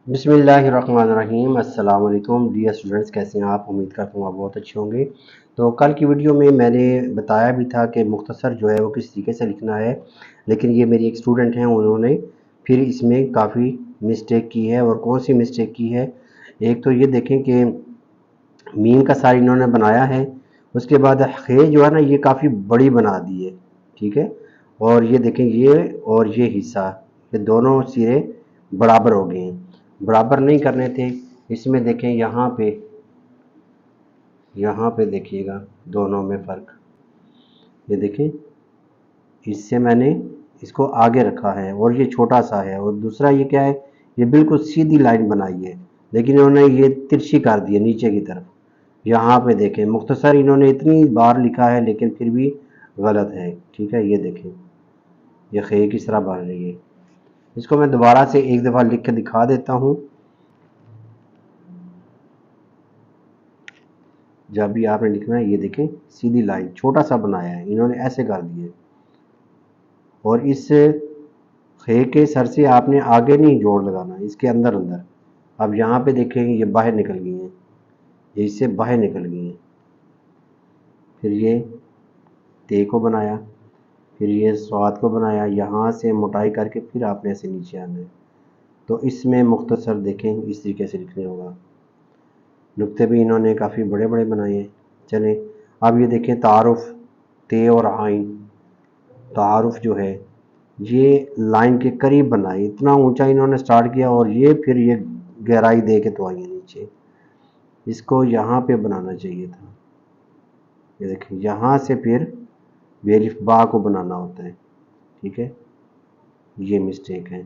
बिस्मिल्लाहिर्रहमानिर्रहीम। अस्सलाम वालेकुम डियर स्टूडेंट्स, कैसे हैं आप? उम्मीद करता हूँ आप बहुत अच्छे होंगे। तो कल की वीडियो में मैंने बताया भी था कि मुख्तसर जो है वो किस तरीके से लिखना है, लेकिन ये मेरी एक स्टूडेंट हैं, उन्होंने फिर इसमें काफ़ी मिस्टेक की है। और कौन सी मिस्टेक की है? एक तो ये देखें कि मीम का सार इन्होंने बनाया है, उसके बाद खे जो है ना ये काफ़ी बड़ी बना दी है, ठीक है। और ये देखें, ये और ये हिस्सा, ये दोनों सिरे बराबर हो गए हैं, बराबर नहीं करने थे। इसमें देखें यहाँ पे देखिएगा दोनों में फ़र्क, ये देखें, इससे मैंने इसको आगे रखा है और ये छोटा सा है। और दूसरा ये क्या है, ये बिल्कुल सीधी लाइन बनाई है, लेकिन इन्होंने ये तिरछी कर दी है नीचे की तरफ। यहाँ पे देखें, मुख्तसर इन्होंने इतनी बार लिखा है लेकिन फिर भी गलत है, ठीक है। ये देखें, ये खे किस तरह बन रही है। इसको मैं दोबारा से एक दफ़ा लिख के दिखा देता हूँ। जब भी आपने लिखना है, ये देखें सीधी लाइन, छोटा सा बनाया है इन्होंने, ऐसे कर दिए। और इस खे के सर से आपने आगे नहीं जोड़ लगाना, इसके अंदर अंदर। अब यहाँ पे देखेंगे ये बाहर निकल गई हैं, ये इससे बाहर निकल गई हैं। फिर ये ते को बनाया, फिर ये स्वाद को बनाया, यहाँ से मोटाई करके फिर आपने ऐसे नीचे आना है। तो इसमें मुख्तसर देखें इस तरीके से लिखने होगा। नुक्ते भी इन्होंने काफ़ी बड़े बड़े बनाए हैं। चलें, अब ये देखें तारुफ, ते और आइन। तारुफ जो है ये लाइन के करीब बनाई, इतना ऊंचा इन्होंने स्टार्ट किया और ये फिर ये गहराई दे के तो आई है नीचे। इसको यहाँ पे बनाना चाहिए था। ये देखिए, यहाँ से फिर बेरिफ बा को बनाना होता है, ठीक है। ये मिस्टेक है।